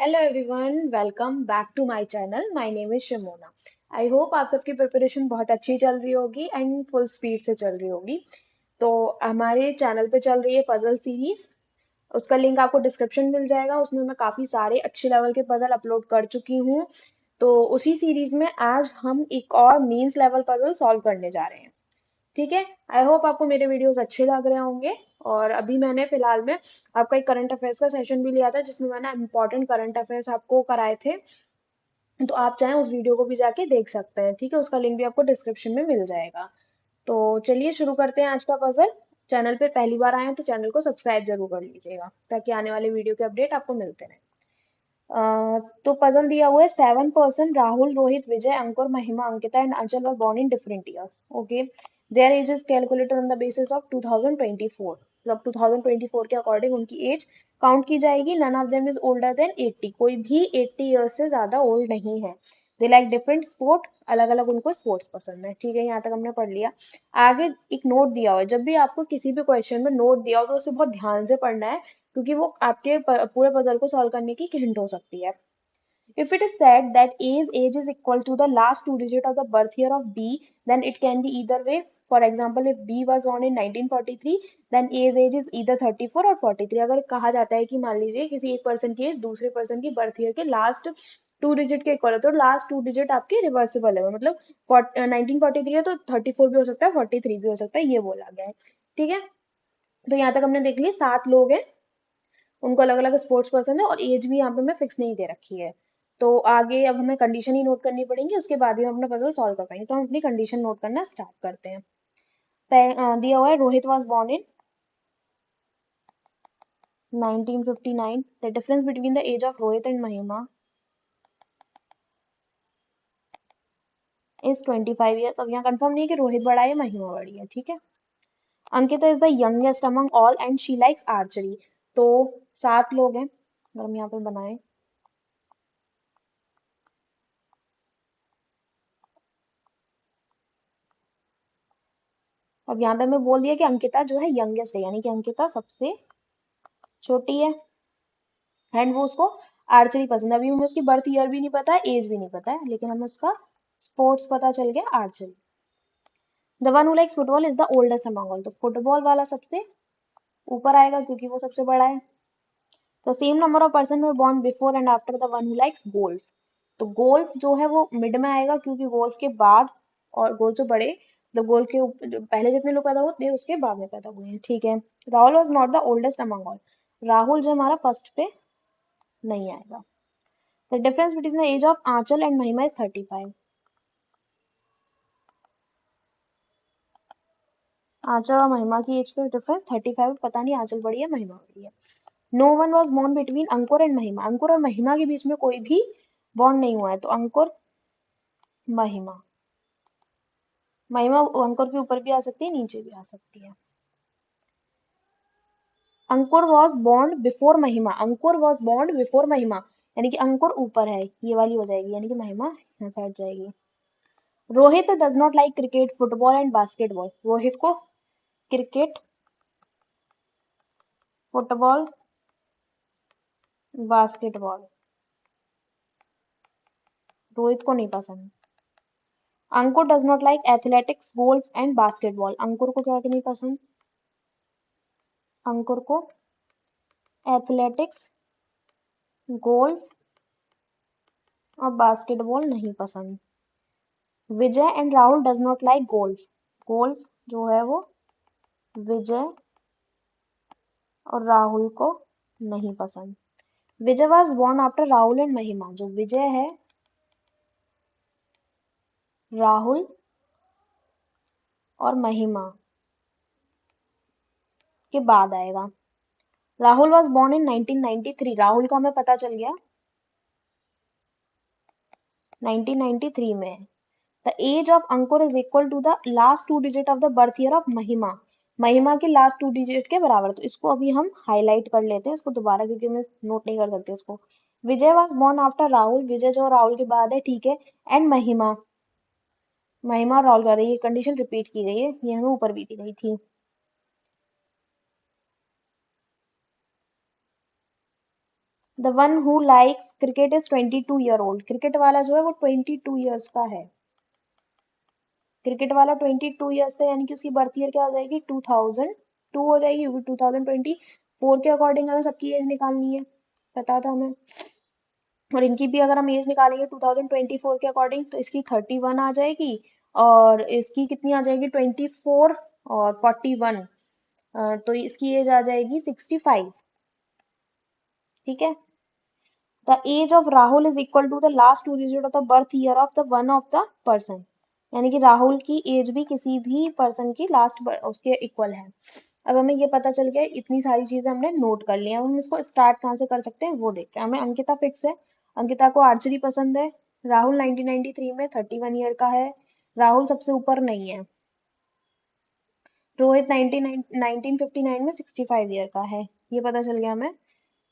Hello everyone, welcome back to my channel. My name is Shamona. I hope आप सबकी preparation बहुत अच्छी चल रही होगी एंड फुल स्पीड से चल रही होगी। तो हमारे चैनल पे चल रही है पजल सीरीज। उसका लिंक आपको डिस्क्रिप्शन मिल जाएगा। उसमें मैं काफी सारे अच्छे लेवल के पजल अपलोड कर चुकी हूँ। तो उसी सीरीज में आज हम एक और मीन्स लेवल पजल सॉल्व करने जा रहे हैं। ठीक है। आई होप आपको मेरे वीडियोस अच्छे लग रहे होंगे। और अभी मैंने फिलहाल में आपका एक करंट अफेयर्स का सेशन भी लिया था, जिसमें मैंने इंपॉर्टेंट करंट अफेयर्स आपको कराए थे। तो आप चाहें उस वीडियो को भी जाके देख सकते हैं। ठीक है, उसका लिंक भी आपको डिस्क्रिप्शन में मिल जाएगा। तो चलिए शुरू करते हैं आज का पजल। चैनल पे पहली बार आए हैं तो चैनल को सब्सक्राइब जरूर कर लीजिएगा, ताकि आने वाले वीडियो के अपडेट आपको मिलते रहे। तो पजल दिया हुआ है 7 पर्सन राहुल, रोहित, विजय, अंकुर, महिमा, अंकिता एंड अंचल वर born in different years. Okay, their age is calculated on the basis of 2024. मतलब 2024 के अकॉर्डिंग उनकी एज काउंट की जाएगी। None of them is older than 80। कोई भी 80 ईयर्स से ज्यादा ओल्ड नहीं है। They like different sport. अलग अलग उनको स्पोर्ट्स पसंद है। ठीक है, यहाँ तक हमने पढ़ लिया। आगे एक नोट दिया हुआ है। जब भी आपको किसी भी क्वेश्चन में नोट दिया हो तो उसे बहुत ध्यान से पढ़ना है, क्योंकि वो आपके पूरे पजल को सॉल्व करने की हिंट हो सकती है। If it is said that A's age is equal to the last two digit of the birth year of B, then it can be either way. For example, if B was born in 1943, then A's age is either 34 और 43। अगर कहा जाता है कि मान लीजिए किसी एक पर्सन की एज दूसरे पर्सन की बर्थ ईयर के लास्ट टू डिजिट के इक्वल है, तो लास्ट टू डिजिट आपके रिवर्सिबल है। मतलब 1943 है तो 34 भी हो सकता है, 43 भी हो सकता है, ये बोला गया है। ठीक है, तो यहाँ तक हमने देख लिया। 7 लोग हैं, उनको अलग अलग स्पोर्ट्स पसंद है और एज भी यहाँ पे मैं फिक्स नहीं दे रखी है। तो आगे अब हमें कंडीशन ही नोट करनी पड़ेगी, उसके बाद ही हम अपना पजल सॉल्व कर पाएंगे। तो हम अपनी कंडीशन नोट करना स्टार्ट करते हैं। दिया हुआ है Rohit was born in 1959। The difference between the age of Rohit and Mahima is 25 years. अब यहाँ कंफर्म नहीं है कि रोहित बड़ा है या महिमा बड़ी है। ठीक है। Ankita is the youngest among all and she likes archery. तो 7 लोग हैं, अगर हम यहाँ पे बनाए। अब यहाँ पे मैं बोल दिया कि अंकिता जो है यंगेस्ट है, यानी कि अंकिता सबसे छोटी है एंड वो उसको आर्चरी पसंद है। अभी हमें उसकी बर्थ ईयर भी नहीं पता है, एज भी नहीं पता है, लेकिन हमें उसका स्पोर्ट्स पता चल गया, archery. The one who likes football is the oldest among all. तो फुटबॉल वाला सबसे ऊपर आएगा क्योंकि वो सबसे बड़ा है। The same number of person were born before and after the one who likes golf. तो गोल्फ जो है वो मिड में आएगा, क्योंकि गोल्फ के बाद और गोल्फ से बड़े, तो गोल्फ के जो पहले जितने लोग पैदा हुए थे उसके बाद में पैदा हुए हैं। ठीक है। Rahul was not the oldest among all. Rahul जो हमारा फर्स्ट पे नहीं आएगा। The difference between the age of Aanchal and Mahima is 35. आंचल और महिमा की एज का डिफरेंस 35। पता नहीं आंचल बड़ी है महिमा बड़ी है। No one was born between Ankur and Mahima. Ankur और महिमा के बीच में कोई भी बॉन्ड नहीं हुआ है, तो अंकुर महिमा। महिमा अंकुर के ऊपर भी आ सकती है, नीचे भी आ सकती है। अंकुर वॉज born बिफोर महिमा। अंकुर वॉज born बिफोर महिमा, यानी कि अंकुर ऊपर है, ये वाली हो जाएगी, यानी कि महिमा यहाँ से हट जाएगी। Rohit does not like cricket, football and basketball. Rohit को क्रिकेट, फुटबॉल, बास्केटबॉल रोहित को नहीं पसंद। Ankur does not like athletics, golf and basketball. Ankur को क्या नहीं पसंद? अंकुर को एथलेटिक्स, गोल्फ और बास्केटबॉल नहीं पसंद। Vijay and Rahul does not like golf. Golf जो है वो विजय और राहुल को नहीं पसंद। Vijay was born after Rahul and Mahima. जो विजय है राहुल और महिमा के बाद आएगा। Rahul was born in 1993। Rahul का हमें पता चल गया 1993 में। The age of Ankur is equal to the last two digit of the birth year of Mahima. Mahima के लास्ट टू डिजिट के बराबर। तो इसको अभी हम हाईलाइट कर लेते हैं इसको दोबारा, क्योंकि मैं नोट नहीं कर सकते इसको। विजय वॉज born आफ्टर राहुल। विजय जो राहुल के बाद है, ठीक है। एंड महिमा, महिमा और राहुल के बाद है। ये कंडीशन रिपीट की गई है, ये हमें ऊपर भी दी गई थी। The one who likes cricket is 22 year old. Cricket वाला जो है वो 22 ईयर्स का है। क्रिकेट वाला 22 ईयर्स का, यानी कि उसकी बर्थ ईयर क्या हो जाएगी, 2002 हो जाएगी, क्योंकि 2024 के अकॉर्डिंग हमें सबकी एज निकालनी है, पता था हमें। और इनकी भी अगर हम एज निकालेंगे 2024 के अकॉर्डिंग, तो इसकी 31 आ जाएगी, और इसकी कितनी आ जाएगी, 24 और 41, तो इसकी एज आ जाएगी 65। ठीक है। The age of Rahul is equal to the last two digit of the birth year of the one of the person. यानी कि राहुल की एज भी किसी भी पर्सन की लास्ट उसके इक्वल है। अब हमें ये पता चल गया, इतनी सारी चीजें हमने नोट कर ली हैं। अब हम इसको स्टार्ट कहाँ से कर सकते हैं वो देखते हैं। हमें अंकिता फिक्स है, अंकिता को आर्चरी पसंद है। राहुल 1993 में 31 ईयर का है, राहुल सबसे ऊपर नहीं है। रोहित 1959 में 65 ईयर का है, ये पता चल गया हमें।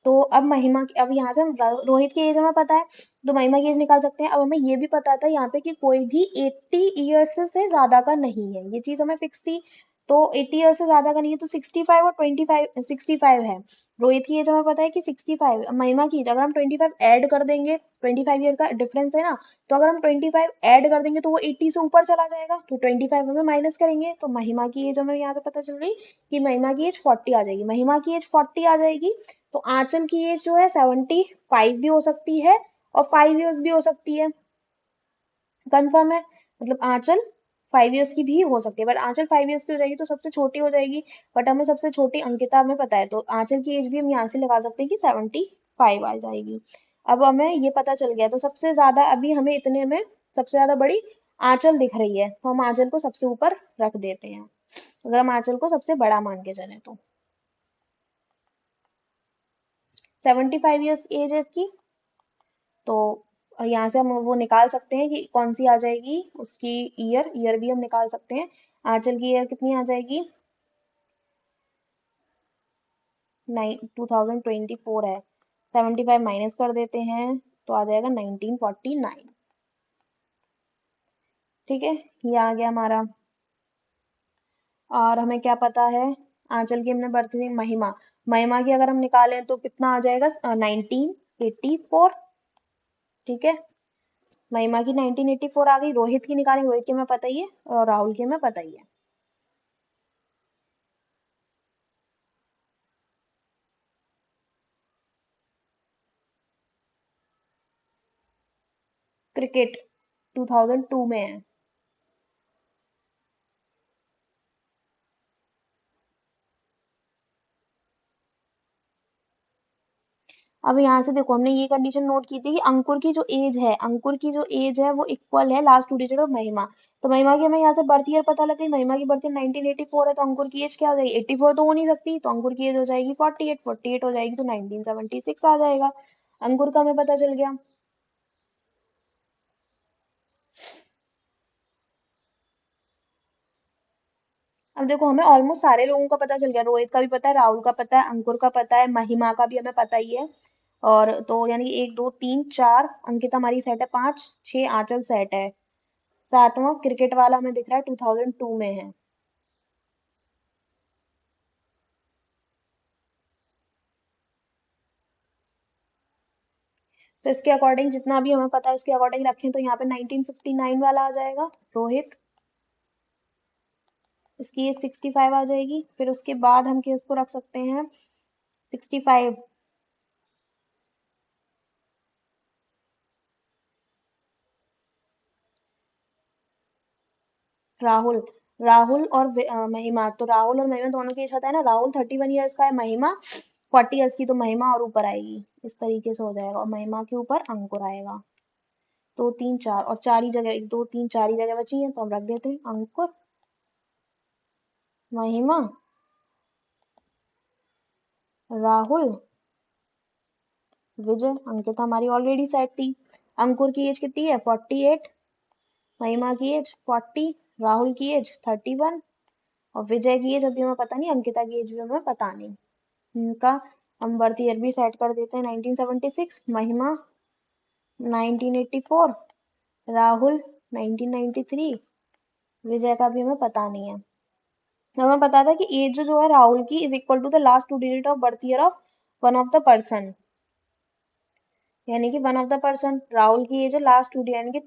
तो अब महिमा की, अब यहाँ से हम रोहित की एज हमें पता है, तो महिमा की एज निकाल सकते हैं। अब हमें ये भी पता था यहाँ पे कि कोई भी 80 ईयर्स से ज्यादा का नहीं है, ये चीज हमें फिक्स थी। तो 80 ईयर्स से ज्यादा का नहीं है, तो 65 और 25, 65 है। रोहित की एज हमें पता है कि 65। महिमा की एज अगर हम 25 ऐड कर देंगे, 25 ईयर का डिफरेंस है ना, तो अगर हम 25 ऐड कर देंगे तो वो 80 से ऊपर चला जाएगा, तो 25 हमें माइनस करेंगे, तो महिमा की एज हमें यहाँ से पता चल गई कि महिमा की एज 40 आ जाएगी। महिमा की एज 40 आ जाएगी, तो आंचल की एज जो है 75 भी हो सकती है और 5 ईयर्स भी हो सकती है। कंफर्म है, मतलब आंचल 5 ईयर्स की भी हो सकती है, बट आंचल 5 ईयर्स की हो जाएगी तो सबसे छोटी हो जाएगी। बट हमें सबसे छोटी अंकिता हमें पता है, तो आंचल की एज भी हम यहाँ से लगा सकते हैं कि 75 आ जाएगी। अब हमें ये पता चल गया, तो सबसे ज्यादा अभी हमें इतने में सबसे ज्यादा बड़ी आंचल दिख रही है, तो हम आंचल को सबसे ऊपर रख देते हैं, अगर हम आंचल को सबसे बड़ा मान के चले तो। 75 ईयर्स एज है इसकी, तो यहाँ से हम वो निकाल सकते हैं कि कौन सी आ जाएगी उसकी ईयर, ईयर भी हम निकाल सकते हैं। आंचल की ईयर कितनी आ जाएगी, 2024 है, 75 माइनस कर देते हैं तो आ जाएगा 1949। ठीक है, ये आ गया हमारा। और हमें क्या पता है, आंचल की हमने बर्थ महिमा, महिमा की अगर हम निकालें तो कितना आ जाएगा, 1984। ठीक है, महिमा की 1984 आ गई। रोहित की निकालें, रोहित की हमें पता ही है, और राहुल की हमें पता ही है। क्रिकेट 2002 में है। अब यहाँ से देखो, हमने ये कंडीशन नोट की थी कि अंकुर की जो एज है, अंकुर की जो एज है वो इक्वल है लास्ट टू डिजिट ऑफ महिमा। तो महिमा की हमें यहाँ से बर्थ ईयर पता लग गई, महिमा की बर्थ ईयर 1984 है, तो अंकुर की एज क्या हो जाएगी, 84 तो हो नहीं सकती, तो अंकुर की एज हो जाएगी 48, 48 हो जाएगी तो 1976 आ जाएगा। अंकुर का हमें पता चल गया। अब देखो, हमें ऑलमोस्ट सारे लोगों का पता चल गया, रोहित का भी पता है, राहुल का पता है, अंकुर का पता है, महिमा का भी हमें पता ही है। और तो यानी कि 1 2 3 4 अंकिता हमारी सेट है, 5 6 आंचल सेट है, सातवां क्रिकेट वाला हमें दिख रहा है 2002 में है। तो इसके अकॉर्डिंग जितना भी हमें पता है उसके अकॉर्डिंग रखें, तो यहाँ पे 1959 वाला आ जाएगा रोहित, इसकी एज 65 आ जाएगी। फिर उसके बाद हम किसको रख सकते हैं, 65 राहुल, राहुल और महिमा, तो राहुल और महिमा दोनों की एज पता है ना, राहुल 31 ईयर्स का है, महिमा 40 ईयर्स की, तो महिमा और ऊपर आएगी, इस तरीके से हो जाएगा, और महिमा के ऊपर अंकुर आएगा। 2 3 4, और चार ही जगह, 1 2 3 4 ही जगह बची है, तो हम रख देते हैं अंकुर, महिमा, राहुल, विजय। अंकिता हमारी ऑलरेडी सेट थी। अंकुर की एज कितनी है, 48, महिमा की एज 40, राहुल की एज 31, और विजय की एज अभी हमें पता नहीं, अंकिता की एज भी हमें पता नहीं। उनका हम बर्थ ईयर भी सेट कर देते हैं, 1976, महिमा 1984, राहुल 1993, विजय का भी हमें पता नहीं है। हमें पता था कि एज जो है राहुल की is equal to the last two digit of birth year of one of the person. यानी कि one of the person Rahul की एज है लास्ट टू, यानी कि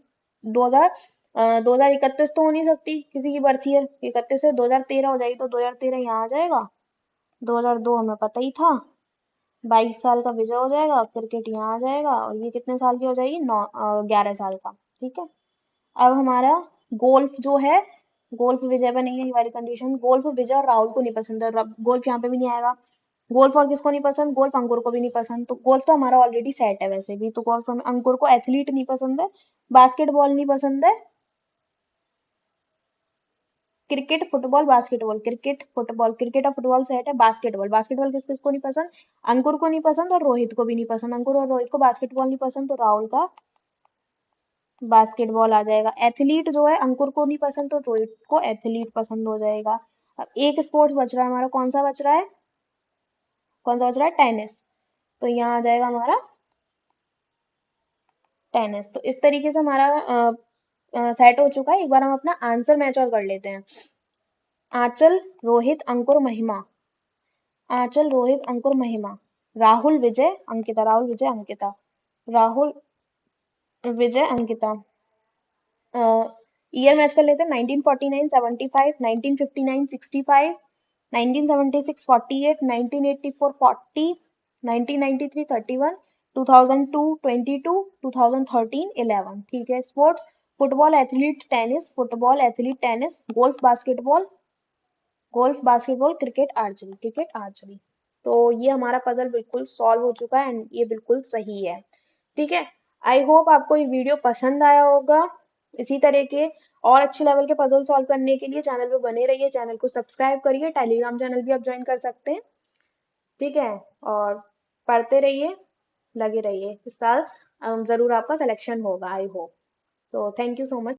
2000 2031 तो हो नहीं सकती, किसी की बर्थ ईयर 31 से 2013 हो जाएगी, तो 2013 यहाँ आ जाएगा। 2002 हमें पता ही था। 22 साल का विजय हो जाएगा, क्रिकेट यहाँ आ जाएगा, और ये कितने साल की हो जाएगी, 11 साल का। ठीक है। अब हमारा गोल्फ जो है, गोल्फ विजय पे नहीं है ये वाली कंडीशन, गोल्फ विजय और राहुल को नहीं पसंद है, गोल्फ यहाँ पे भी नहीं आएगा। गोल्फ और किसको नहीं पसंद, गोल्फ अंकुर को भी नहीं पसंद, तो गोल्फ तो हमारा ऑलरेडी सेट है वैसे भी, तो गोल्फ हमें, अंकुर को एथलीट नहीं पसंद है, बास्केटबॉल नहीं पसंद है, cricket football basketball, cricket football, cricket और फुटबॉल सेट है, बास्केटबॉल, बास्केटबॉल किस किस को नहीं पसंद, अंकुर को नहीं पसंद और रोहित को भी नहीं पसंद, अंकुर और रोहित को बास्केटबॉल नहीं पसंद, तो राहुल का बास्केटबॉल आ जाएगा। एथलीट जो है, अंकुर को नहीं पसंद तो रोहित को एथलीट पसंद हो जाएगा। अब एक स्पोर्ट्स बच रहा है हमारा, कौन सा बच रहा है, कौन सा बच रहा है, टेनिस, तो यहाँ आ जाएगा हमारा टेनिस। तो इस तरीके से हमारा सेट हो चुका है। एक बार हम अपना आंसर मैच और कर लेते हैं। आंचल, रोहित, अंकुर, महिमा, आंचल, रोहित, अंकुर, महिमा, राहुल, विजय, अंकिता, राहुल, विजय, अंकिता, राहुल, विजय, अंकिता। ईयर मैच कर लेते हैं, 1949 75, 1959 65, 1976 48, 1984 40, 1993 31, 2002 22, 2013 11। ठीक है। Sports, football athlete tennis, football athlete tennis, golf basketball, golf basketball, cricket archery, cricket archery. तो ये हमारा पजल बिल्कुल सॉल्व हो चुका है एंड ये बिल्कुल सही है। ठीक है। आई होप आपको ये वीडियो पसंद आया होगा। इसी तरह के और अच्छे लेवल के पजल सॉल्व करने के लिए चैनल पे बने रहिए, चैनल को सब्सक्राइब करिए, टेलीग्राम चैनल भी आप ज्वाइन कर सकते हैं। ठीक है। और पढ़ते रहिए, लगे रहिए, इस साल जरूर आपका सिलेक्शन होगा, I hope. So thank you so much.